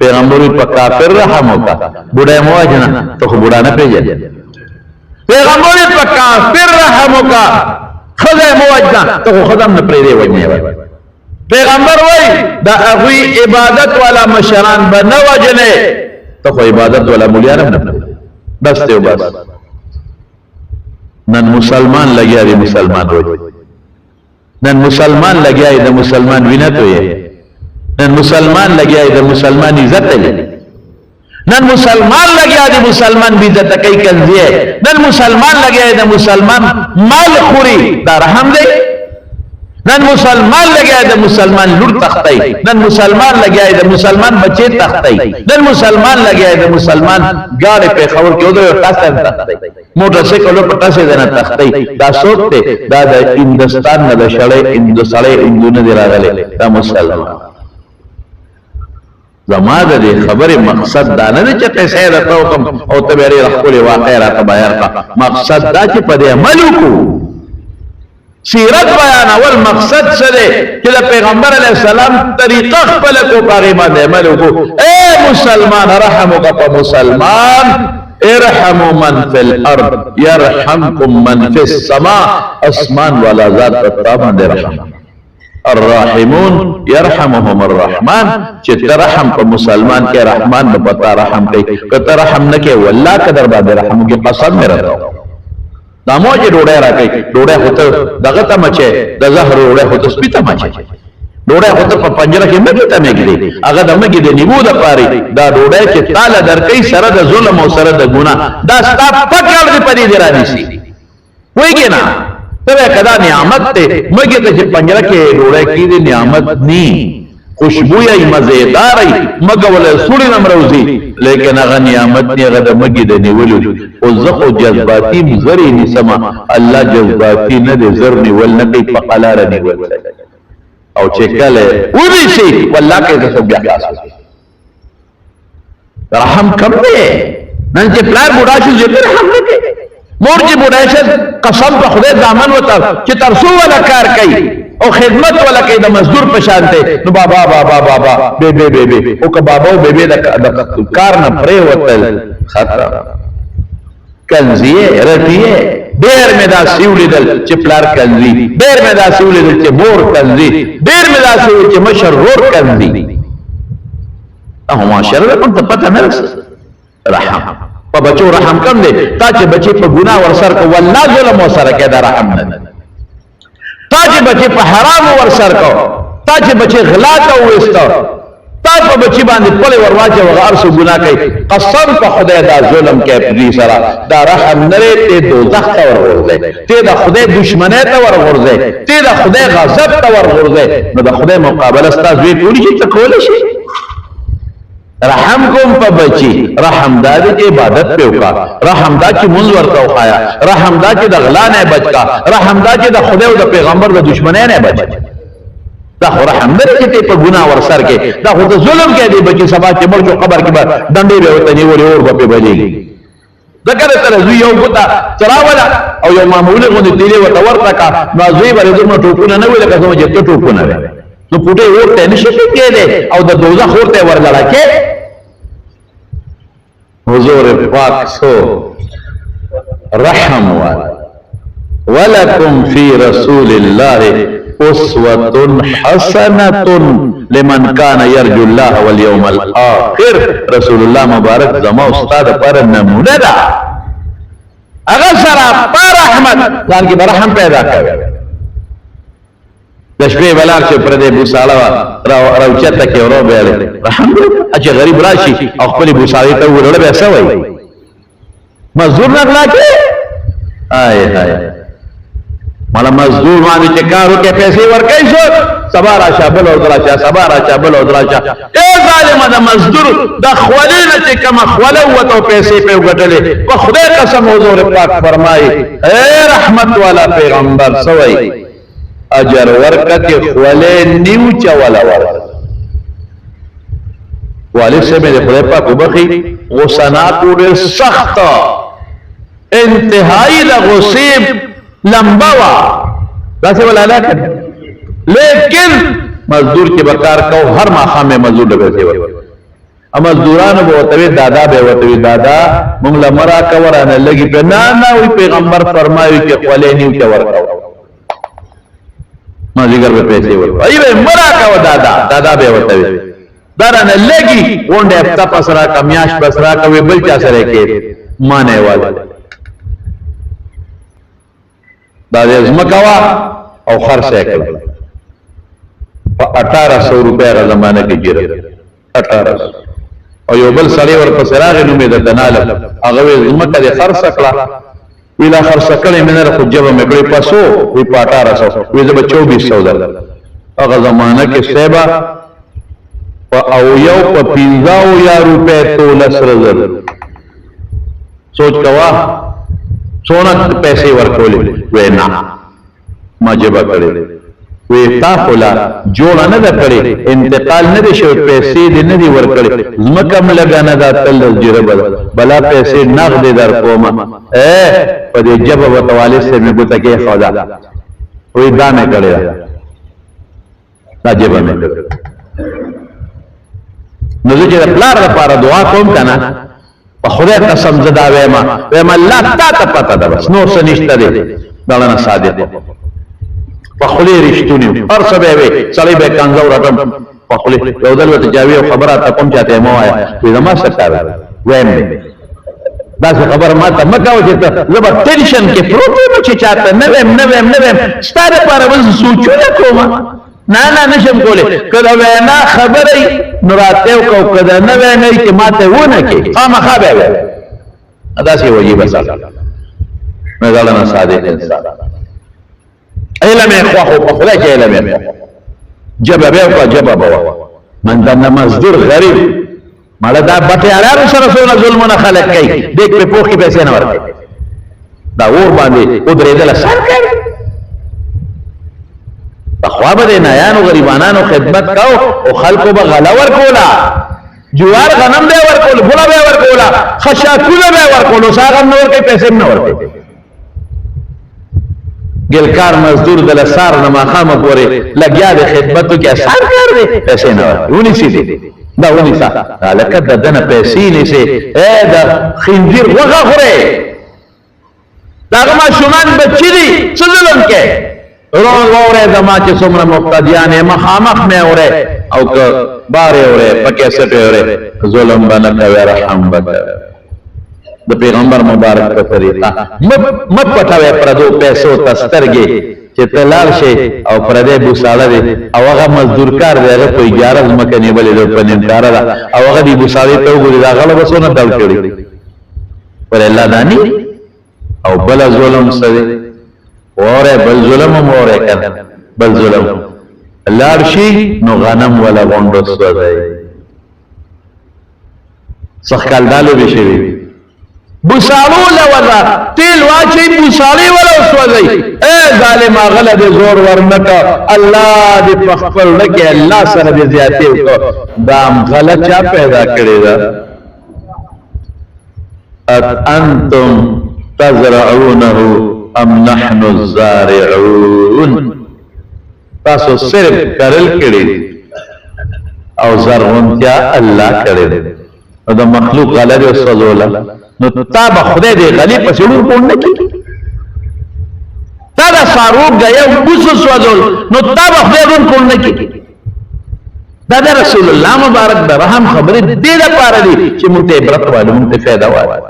پیغمبر په کافر رحم وکړه بوډا مو وجنه ته خو بوډا نه پیژنې پیغمبر په کافر رحم وکړه خدای مو وجنه ته خو خدام نه پرې دی وجنه پیغمبر وای دا هغه عبادت والا مشران به نه وجنه ته خو عبادت والا مولیان نه بس ته بس نن مسلمان لګیا دی مسلمان وای نن مسلمان لګیا دی مسلمان وینته وي نن مسلمان لګیا دی مسلمان عزت لري نن مسلمان لګیا دی مسلمان بی عزت کوي کنځي نن مسلمان لګیا دی مسلمان مال خوري دا رحم دی نن مسلمان لګیا دی مسلمان لور تختای نن مسلمان لګیا دی مسلمان بچي تختای نن مسلمان لګیا دی مسلمان گاڑی په خبر کې ودو تاسو تختای موټر سایکل په تاسو نه تختای دا سوچته دا د هندستان نه شړې هندونه دی راغلي دا مسلمان زما د خبره مقصد دا نه چې پیسې راټوکم او ته به لري خپل واقع را بیان کا مقصد دا چې په عمل وکړو سیرت بیان اول مقصد څه دی چې د پیغمبر علی السلام طریقه خپل کو پاره باندې عمل وکړو اے مسلمان رحمک په مسلمان ارحموا من فی الارض يرحمكم من فی السماء اسمان والا ذات په باندې رحم الراحمون يرحمهم الرحمن چې رحم په مسلمان کې رحمان په پتا رحم کوي کته رحم نه کوي والله قدر باندې رحم کې قسم مې راځو دا موجه ډوډۍ راکې ډوډۍ هوته دغه ته مچه د زهر ډوډۍ هوته سپیته مچه ډوډۍ هوته په پنجره کې مګي ته مګي هغه د مګي د نیمو د پاره دا ډوډۍ چې تعالی درکې سره د ظلم او سره د ګناه دا ستا پکړ دې پدې دراني شي وایي نه ته کدا نعمت ته مګي ته چې پنجره کې ډوډۍ کې دې نعمت ني خوشبوئی مزیداری مگا ولی سوڑی نمروزی لیکن اغا نعمت نی اغا دا مگی دا نیولو او زخو جذباتی مزری نسما اللہ جذباتی ندے زر نیول نکی پقلار نیول او چکل اوزی سی واللہ کے دسو بیا خاص رحم کم دے نن چه پلار بوداشو زیدی رحم نکے مور چه بوداشو قسم پا خودی دامن و تر چه ترسو والا کار کئی او خدمت والا کئی دا مزدور پشانتے نو بابا بابا بابا بے بے بے بے او که بابا و بے بے دا کار نا پرے وطل خطر کنزیے رتیے دیر میں دا سیولی دل چه پلار کنزی دیر میں دا سیولی دل چه مور کنزی دیر میں دا سیولی چه مشر رور کنزی اہو معاشر دا کن تا پتا نرس رحم پا بچو رحم کم دے تا چه بچی پا گناہ ورسر کو واللہ ظلم ورسر که دا رحم ندے تا چې بچی په حرام ورسر کو تا چې بچی غلا ته وېستو تا په بچی باندې پلي ورواچه وغار سو ګناه کوي قسم په خدای دا ظلم کې پری سره دا رحم نره ته دوزخ ته ورغورځي ته د خدای دشمنه ته ورغورځي ته د خدای غضب ته ورغورځي نو د خدای مقابله ستاسو وی ټول شي ته کول شي رحم کوم په بچی رحم دا چې عبادت په وکا رحم دا چې مونږ ورته وخایا رحم دا چې د غلا نه بچا رحم دا چې د خدای او د پیغمبر د دشمنۍ نه بچ دا خو رحم نه چې په ګناه ورسر کې دا خو د ظلم کې دی بچی سبا چې مرجو قبر کې به ډنډې به وته نیولې اور به بلېږي ذکر تر زوی یو ګوتا چراولا او یو معموله غونډې تیلې ورته ورته کا نو زوی ورته دومره ټوپونه نه ویل کزو چې ټوپونه وي نو پټه ورته نشي کېده او د دوزخ ورته ورغلا کې حضور پاک سو رحم والا ولکم فی رسول اللہ اسوۃ حسنۃ لمن کان یرجو اللہ والیوم الاخر رسول اللہ مبارک زما استاد پر نمونه دا اگر سرا پر رحمت ځان کې برحم پیدا کوي د شپې بلار چې پر دې بوساله راوچته کې ورو به رحم اچھا غریب راشي او خپل بوساله ته ورول به سوي مزدور نغلا کې آی هاي مالا مزدور باندې چې کارو کې پیسې ورکړي شو سبا راشه بل او دراشه سبا راشه بل او دراشه اے ظالم دا مزدور د خولینه چې کما خوله وته پیسې په وګټلې په خدای قسم حضور پاک فرمایي اے رحمت والا پیغمبر سوي اجر ورکت خوله نیو چوالا ورکت والد سے میرے خدای پاک بخی غصناتو دیر سخت انتہائی دا غصیب لمباوا کیسے والا لیکن لیکن مزدور کی بکار کو ہر ماخام میں مزدور لگے سے مزدورانو به ورته وي دادا به ورته وي دادا مونږ له مه راکوه رانه لږې په نه وي پیغمبر فرمایي چې خولې نیو ته ورکوه مازدیګر به پیسې ورکوه ای به مه راکوه دادا به ورته وي دا رانه لږي غونډه هفته پس راکړه میاشت پس راکړه وی بل چا سره کې ما نه واله دا دې ځمکه وه او خرڅ یې کړه په 1800 روپۍ هغه زمانه کې جیره 1800 او یو بل سړی ورپسې راغی نوم یې درته نالم هغه ویل ځمکه دې خرڅه کړه وی لا خرڅه کړې مې نه خو جبه مې کړې پسو وی په 1800 وی زه به 2400 درکړم هغه زمانه کې صاحبه او یو په 15 روپۍ توله سره زر سوچ کوا څونه پیسې ورکولې وې نه ما جبه کړې وی تا خلا جوړ نه ده کړې انتقال نه دي شو پیسې دې نه دي ورکړې زمکم لګانه دا تل جرب بلا پیسې نغد در کومه په دې جبه وتواله سره مې ګوته کې خدا وی دا نه کړې دا جبه مې کړې نو چې پلار لپاره دعا کوم کنه په خدای قسم زدا وایم الله تا ته پته ده بس نو څه نشته دي دا نه صادق په خلی رښتونی هر څه به وي سړی به کانزور راټم په خلی یو ځل ته جاوی خبره ته کوم چاته مو وایا وي زما سره وایم دا خبر ما ته مکاو چې ته زبر ټینشن کې پروت یم چې چاته نه ویم ستاره پر وځ سوچونه کوم نه نشم کوله کله وینا خبرې نراته کو کده نه ویني چې ماته ونه کې خامخا به وي ادا سي وږي بس نه ځلنا صادق انسان علم اخوه په خدای کې علم جبه به جبه به من دا مزدور غریب مړه دا بټه اړار سره سونه ظلمونه خلق کوي دیک په پوخ کې پیسې نه ورکړي دا اور باندې ودرېدل سر کوي تخوا به نه یانو غریبانو خدمت کاو او خلکو به غلا ورکولا جوار غنم به ورکول بولا به ورکولا خشاکوله به ورکول ساغم نور کې پیسې نه ورکړي ګلکار مزدور د لسار نه ماخامه پورې لګیا د خدمتو کې اثر کار دی پیسې نه ونی سي دا ونی سا لکه د دنه پیسې نشي دا خنزیر وغه خوره دا ما شومان بچی دي څه ظلم کې روز وره زما چې څومره مقتدیان مخامخ مې اوره او که باره اوره پکې سپه اوره ظلم باندې کوي رحم وکړه د پیغمبر مبارک په طریقه مت پټاوي پردو پیسو تسترګي چې تلال شي او پردې بوساله دي او هغه مزدور کار دی هغه په اجاره ځمکه نیولې ده په ننکار ده او هغه دی بوساله ته وګوري دا غلبه سونه دل کړی پر الله دانی او بل ظلم سره اوره بل ظلم اوره کنه بل ظلم لارشي نو غنم ولا غوندو سوځي سخکال دالو بشوي بوسالو لوزا تیل واچی بوسالی ولو سوزی اے ظالم آغل دے زور ورنکا اللہ دے پخفل رکی اللہ سر دے زیادی کو دام غلط چا پیدا کرے دا انتم تزرعونه ام نحن الزارعون تاسو صرف کرل کرے او زرغنتیا اللہ کرے دا مخلوق غلط دے سوزولا نو تا به خدای دې غلی په سړو پوند کی تا دا ساروب غیا بوسو سوځول نو تا به خدای دې پوند کی دا رسول الله مبارک د رحم خبره دې لپاره دي چې موږ ته عبرت والو موږ ته فائدہ والو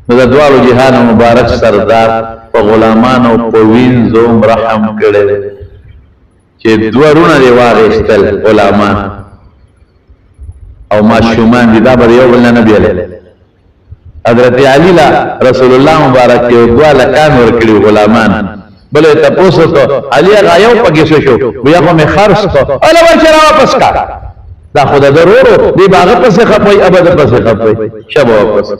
نو د دوالو جهان مبارک سردار په غلامانو په وینځو رحم کړي چې دوارونه دی واغستل غلامان او ماشومان دي دا به یو بل نه بیل حضرت علی لا رسول الله مبارک یو دوا لکان ورکړي غلامان بل ته پوسو ته علی غایو پکې شو بیا خو می خرص ته الا ورچا واپس کا دا خدای ضرورو دی باغ پسې خپي ابد پسې خپي شب واپس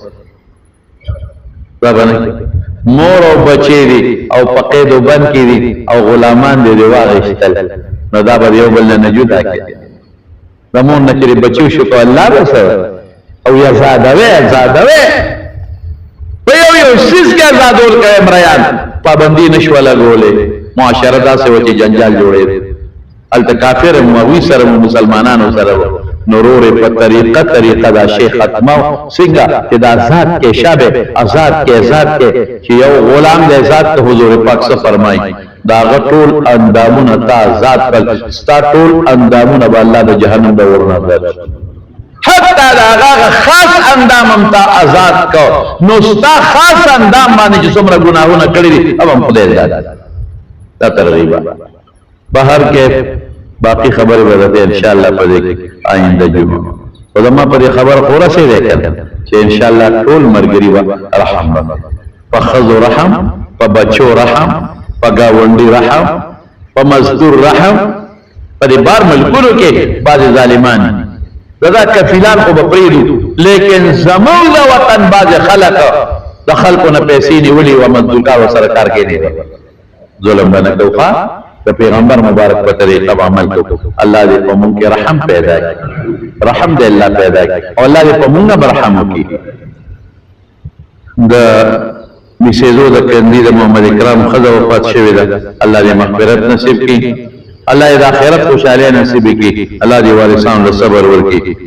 ربانه مور او بچی دي او پقید وبن کې دي او غلامان دي واغشتل نو دا به یو بل نه جدا کړي زمون نه چې بچو شو کو الله رسول او یا زادوی په یو سیس کې زادول کوي مریان پابندی نشو لګولې معاشره داسې و چې جنجال جوړې الته کافر مووی سره مسلمانانو سره نورور په طریقه دا شیخ ختمو څنګه چې دا ذات کې شابه آزاد کې چې یو غلام د ذات ته حضور پاک څه فرمایي دا غټول اندامونه تا آزاد کړ ستا ټول اندامونه به الله د جهنم د ورنه درځي حتی دا هغه خاص اندام هم تا آزاد کو نو ستا خاص اندام باندې چې څومره ګناهونه کړی دي اب هم خدای دا ترغیب بهر کې باقی خبر بدته ان شاء الله پدې آئنده جمعه علماء پدې خبر خورا سي ده چې ان شاء الله ټول مرګري وا رحم فخذ رحم فبچو رحم فگاوندی رحم فمزدور رحم پدې بار ملکونو کې بعض ظالمان دا کفیلان خو بپریدو لیکن زمون د وطن بعض خلق د خلقونه پیسې نیولې او مزدورکار سره کار کوي ظلم باندې دوخه د پیغمبر مبارک په طریقه عمل کو الله دې په مونږ کې رحم پیدا کړي رحم دې الله پیدا کړي او الله دې په مونږ برحم وکړي د میسیزو د کندی د محمد اکرام خزه وفات شوی ده الله دې مغفرت نصیب کړي الله دې آخرت خوشاله نصیب کړي الله دې وارثانو له صبر ورکړي